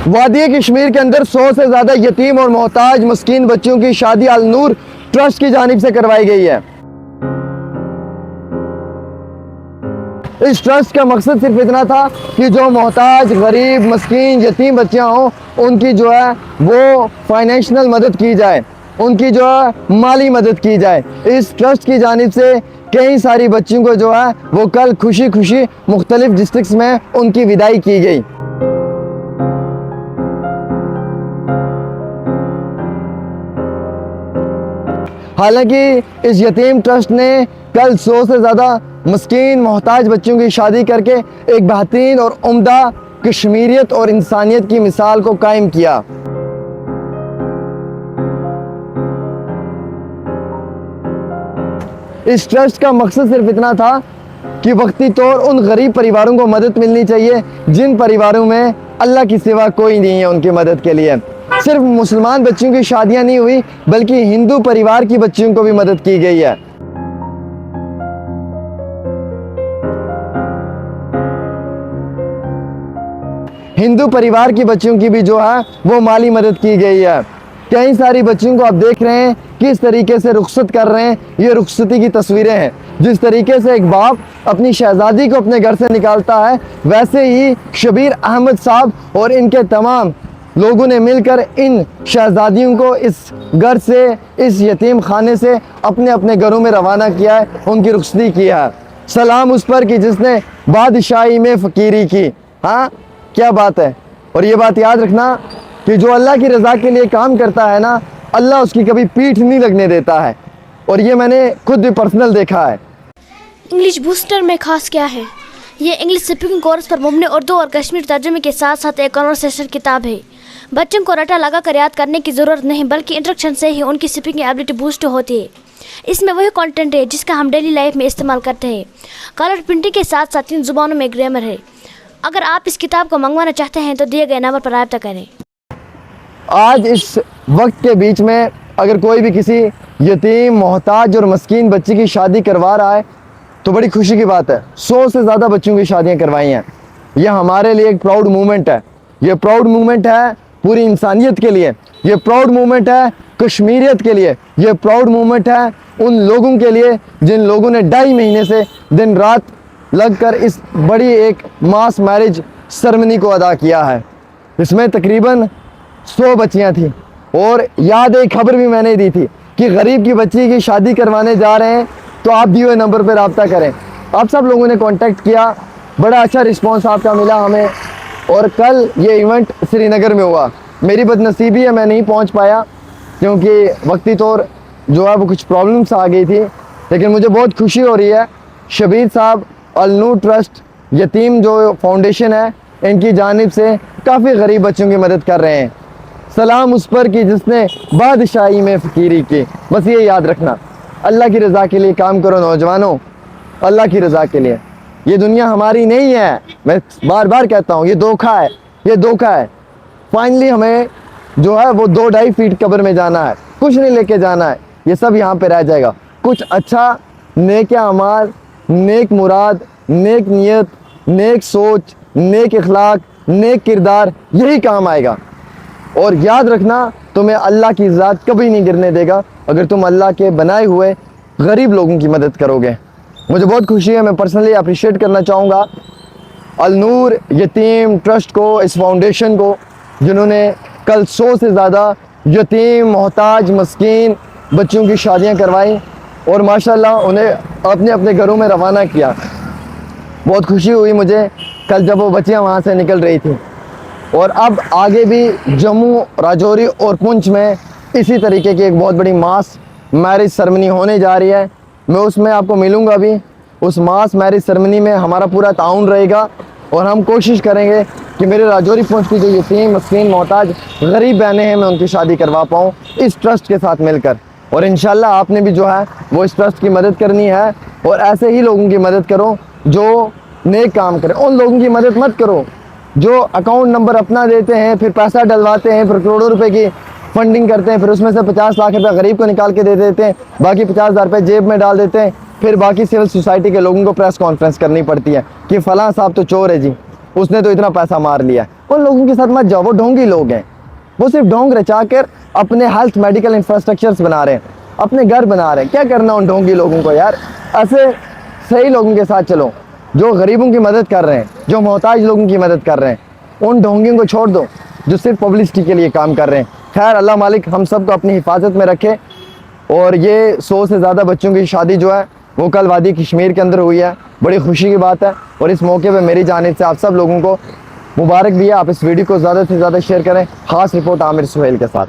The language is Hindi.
वादी कश्मीर के अंदर 100 से ज़्यादा यतीम और मोहताज मस्कीन बच्चों की शादी अल नूर ट्रस्ट की जानिब से करवाई गई है। इस ट्रस्ट का मकसद सिर्फ इतना था कि जो मोहताज, गरीब, मस्कीन, यतीम बच्चियां हों, उनकी जो है वो फाइनेंशियल मदद की जाए, उनकी जो है माली मदद की जाए। इस ट्रस्ट की जानिब से कई सारी बच्चियों को जो है वो कल खुशी खुशी मुख्तलिफ डिस्ट्रिक्ट्स में उनकी विदाई की गई। हालांकि इस यतीम ट्रस्ट ने कल 100 से ज़्यादा मस्कीन मोहताज बच्चों की शादी करके एक बेहतरीन और उम्दा कश्मीरियत और इंसानियत की मिसाल को कायम किया। इस ट्रस्ट का मकसद सिर्फ इतना था कि वक्ती तौर उन गरीब परिवारों को मदद मिलनी चाहिए जिन परिवारों में अल्लाह की सिवा कोई नहीं है उनकी मदद के लिए। सिर्फ मुसलमान बच्चों की शादियां नहीं हुई बल्कि हिंदू परिवार की बच्चियों को भी मदद की गई है। हिंदू परिवार की बच्चियों की भी जो है वो माली मदद की गई है। कई सारी बच्चियों को आप देख रहे हैं किस तरीके से रुखसत कर रहे हैं, ये रुखसती की तस्वीरें हैं। जिस तरीके से एक बाप अपनी शहजादी को अपने घर से निकालता है, वैसे ही शबीर अहमद साहब और इनके तमाम लोगों ने मिलकर इन शहजादियों को इस घर से, इस यतीम खाने से अपने अपने घरों में रवाना किया है, उनकी रुखसती किया है। सलाम उस पर कि जिसने बादशाही में फ़कीरी की। हाँ, क्या बात है। और ये बात याद रखना कि जो अल्लाह की रज़ा के लिए काम करता है ना, अल्लाह उसकी कभी पीठ नहीं लगने देता है। और ये मैंने खुद भी पर्सनल देखा है। इंग्लिश बूस्टर में खास क्या है? ये इंग्लिश स्पीकिंग कोर्स पर मुबनी उर्दू और कश्मीर तर्जुमे के साथ साथ एक कन्वर्सेशन किताब है। बच्चों को रटा लगा कर याद करने की ज़रूरत नहीं बल्कि इंस्ट्रक्शन से ही उनकी स्पीकिंग एबिलिटी बूस्ट होती है। इसमें वही कंटेंट है जिसका हम डेली लाइफ में इस्तेमाल करते हैं। कलर प्रिंटिंग के साथ साथ 3 ज़ुबानों में ग्रामर है। अगर आप इस किताब को मंगवाना चाहते हैं तो दिए गए नंबर पर रब्ता करें। आज इस वक्त के बीच में अगर कोई भी किसी यतीम, मोहताज और मस्कीन बच्ची की शादी करवा रहा है तो बड़ी खुशी की बात है। 100 से ज़्यादा बच्चों की शादियां करवाई हैं। यह हमारे लिए एक प्राउड मूवमेंट है। ये प्राउड मूवमेंट है पूरी इंसानियत के लिए। ये प्राउड मूवमेंट है कश्मीरियत के लिए। ये प्राउड मूवमेंट है उन लोगों के लिए जिन लोगों ने 2.5 महीने से दिन रात लगकर इस बड़ी एक मास मैरिज सेरेमनी को अदा किया है। इसमें तकरीबन 100 बच्चियां थीं। और याद एक खबर भी मैंने दी थी कि गरीब की बच्ची की शादी करवाने जा रहे हैं तो आप दिए हुए नंबर पर रब्ता करें। आप सब लोगों ने कांटेक्ट किया, बड़ा अच्छा रिस्पांस आपका मिला हमें। और कल ये इवेंट श्रीनगर में हुआ। मेरी बदनसीबी है मैं नहीं पहुंच पाया क्योंकि वक्ती तौर जो है वो कुछ प्रॉब्लम्स आ गई थी, लेकिन मुझे बहुत खुशी हो रही है। शबीर साहब अल नूर ट्रस्ट यतीम जो फाउंडेशन है, इनकी जानिब से काफ़ी गरीब बच्चों की मदद कर रहे हैं। सलाम उस पर कि जिसने बादशाही में फ़कीरी की। बस ये याद रखना, अल्लाह की रज़ा के लिए काम करो नौजवानों, अल्लाह की रज़ा के लिए। ये दुनिया हमारी नहीं है, मैं बार बार कहता हूँ, ये धोखा है, ये धोखा है। फाइनली हमें जो है वो 2-2.5 फीट कब्र में जाना है, कुछ नहीं लेके जाना है। ये सब यहाँ पे रह जाएगा। कुछ अच्छा नेक अमाल, नेक मुराद, नेक नियत, नेक सोच, नेक इखलाक, नेक किरदार, यही काम आएगा। और याद रखना, तुम्हें अल्लाह की ज़ात कभी नहीं गिरने देगा अगर तुम अल्लाह के बनाए हुए गरीब लोगों की मदद करोगे। मुझे बहुत खुशी है, मैं पर्सनली अप्रिशिएट करना चाहूँगा अल नूर यतीम ट्रस्ट को, इस फाउंडेशन को, जिन्होंने कल 100 से ज़्यादा यतीम, मोहताज, मस्कीन बच्चों की शादियाँ करवाई और माशाल्लाह उन्हें अपने अपने घरों में रवाना किया। बहुत खुशी हुई मुझे कल जब वो बच्चियाँ वहाँ से निकल रही थी। और अब आगे भी जम्मू, राजौरी और पुंछ में इसी तरीके की एक बहुत बड़ी मास मैरिज सेरेमनी होने जा रही है। मैं उसमें आपको मिलूँगा भी। उस मास मैरिज सेरेमनी में हमारा पूरा ताउन रहेगा और हम कोशिश करेंगे कि मेरे राजौरी पुंछ की जो यतीम, मस्कीन, मोहताज, गरीब बहनें हैं, मैं उनकी शादी करवा पाऊँ इस ट्रस्ट के साथ मिलकर। और इंशाल्लाह आपने भी जो है वो इस ट्रस्ट की मदद करनी है। और ऐसे ही लोगों की मदद करो जो नेक काम करें। उन लोगों की मदद मत करो जो अकाउंट नंबर अपना देते हैं, फिर पैसा डलवाते हैं, फिर करोड़ों रुपए की फंडिंग करते हैं, फिर उसमें से 50 लाख रुपए गरीब को निकाल के दे देते हैं, बाकी 50,000 रुपये जेब में डाल देते हैं। फिर बाकी सिविल सोसाइटी के लोगों को प्रेस कॉन्फ्रेंस करनी पड़ती है कि फ़लाँ साहब तो चोर है जी, उसने तो इतना पैसा मार लिया। उन लोगों के साथ मत जाओ, वो ढोंगी लोग हैं। वो सिर्फ ढोंग रचा कर अपने हेल्थ मेडिकल इंफ्रास्ट्रक्चर्स बना रहे हैं, अपने घर बना रहे हैं। क्या करना उन ढोंगी लोगों को यार। ऐसे सही लोगों के साथ चलो, जो गरीबों की मदद कर रहे हैं, जो मोहताज लोगों की मदद कर रहे हैं। उन ढोंगियों को छोड़ दो जो सिर्फ पब्लिसिटी के लिए काम कर रहे हैं। खैर, अल्लाह मालिक हम सबको अपनी हिफाजत में रखे। और ये 100 से ज़्यादा बच्चों की शादी जो है वो कल वादी कश्मीर के अंदर हुई है। बड़ी खुशी की बात है। और इस मौके पे मेरी जानिब से आप सब लोगों को मुबारक भी है। आप इस वीडियो को ज़्यादा से ज़्यादा शेयर करें। ख़ास रिपोर्ट आमिर सुहेल के साथ।